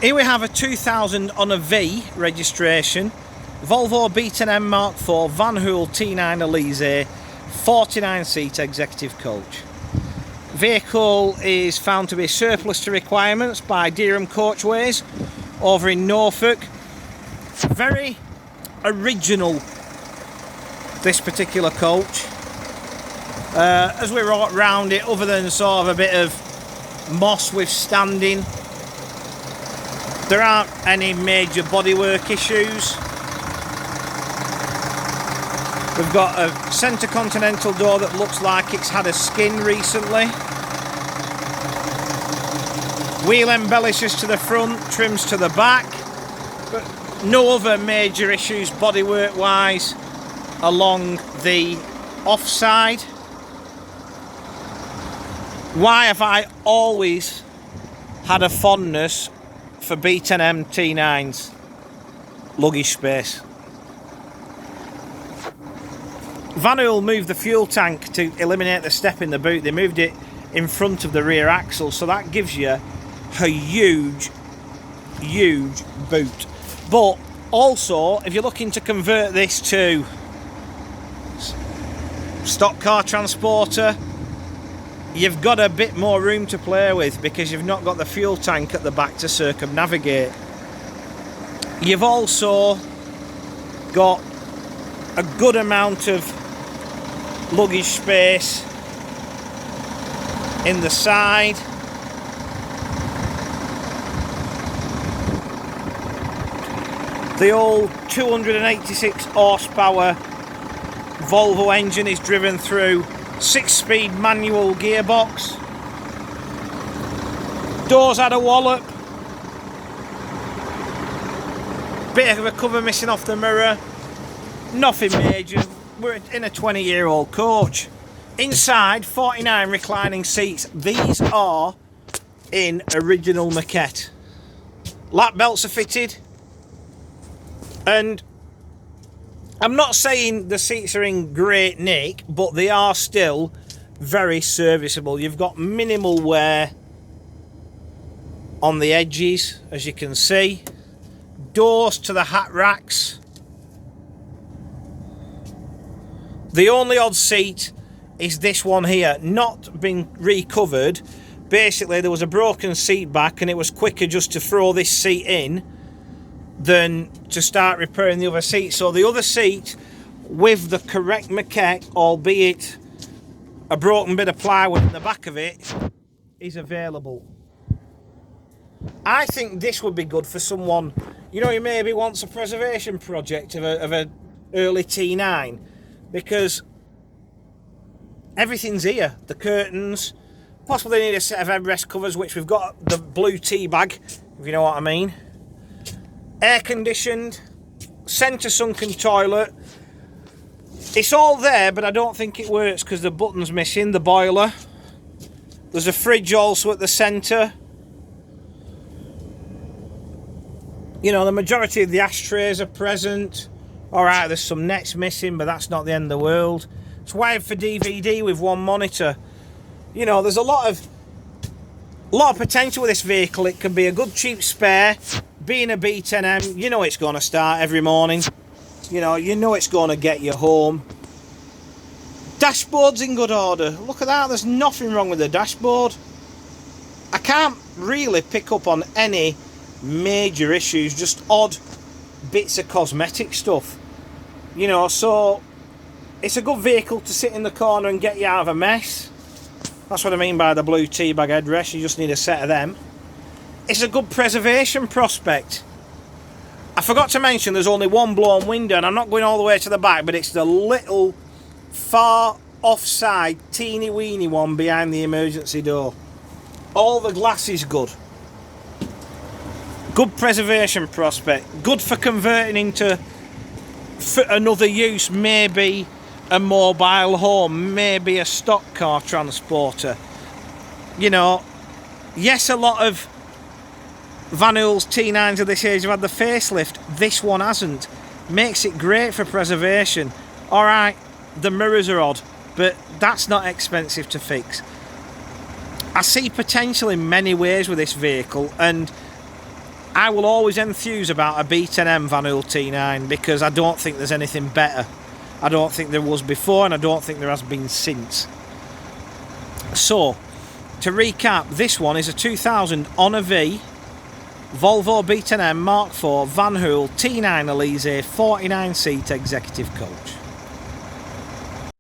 Here we have a 2000 on a V registration, Volvo B10M Mark IV Van Hool T9 Alizee, 49-seat executive coach. Vehicle is found to be surplus to requirements by Dereham Coachways over in Norfolk. Very original, this particular coach. As we walk round it, other than sort of a bit of moss withstanding, there aren't any major bodywork issues. We've got a centre continental door that looks like it's had a skin recently. Wheel embellishes to the front, trims to the back, but no other major issues bodywork wise along the offside. Why have I always had a fondness for B10M T9s? Luggage space. Van Hool moved the fuel tank to eliminate the step in the boot. They moved it in front of the rear axle, so that gives you a huge boot. But also, if you're looking to convert this to stock car transporter, you've got a bit more room to play with because you've not got the fuel tank at the back to circumnavigate. You've also got a good amount of luggage space in the side. The old 286 horsepower Volvo engine is driven through 6-speed manual gearbox. Doors had a wallop. Bit of a cover missing off the mirror. Nothing major. We're in a 20-year-old coach. Inside, 49 reclining seats. These are in original maquette. Lap belts are fitted. And I'm not saying the seats are in great nick, but they are still very serviceable. You've got minimal wear on the edges, as you can see. Doors to the hat racks. The only odd seat is this one here, not been recovered. Basically, there was a broken seat back and it was quicker just to throw this seat in than to start repairing the other seat. So the other seat with the correct maquette, albeit a broken bit of plywood in the back of it, is available. I think this would be good for someone, you know, who maybe wants a preservation project of an early T9, because everything's here. The curtains, possibly need a set of headrest covers, which we've got the blue tea bag, if you know what I mean. Air conditioned, centre sunken toilet. It's all there, but I don't think it works because the button's missing, the boiler. There's a fridge also at the centre. You know, the majority of the ashtrays are present. Alright, there's some nets missing, but that's not the end of the world. It's wired for DVD with one monitor. You know, there's a lot of potential with this vehicle. It can be a good cheap spare. Being a B10M, you know it's going to start every morning. You know it's going to get you home. Dashboard's in good order. Look at that, there's nothing wrong with the dashboard. I can't really pick up on any major issues, just odd bits of cosmetic stuff. You know, so it's a good vehicle to sit in the corner and get you out of a mess. That's what I mean by the blue tea bag headrest. You just need a set of them. It's a good preservation prospect. I forgot to mention there's only one blown window, and I'm not going all the way to the back, but it's the little far offside teeny weeny one behind the emergency door. All the glass is good. Good preservation prospect. Good for converting into for another use, maybe a mobile home, maybe a stock car transporter. You know, yes, a lot of Van Hool's T9s of this age have had the facelift. This one hasn't. Makes it great for preservation. Alright, the mirrors are odd, but that's not expensive to fix. I see potential in many ways with this vehicle, and I will always enthuse about a B10M Van Hool T9 because I don't think there's anything better. I don't think there was before, and I don't think there has been since. So, to recap, this one is a 2000 on a V Volvo B10M Mark IV Van Hool T9 Alizee 49 seat executive coach.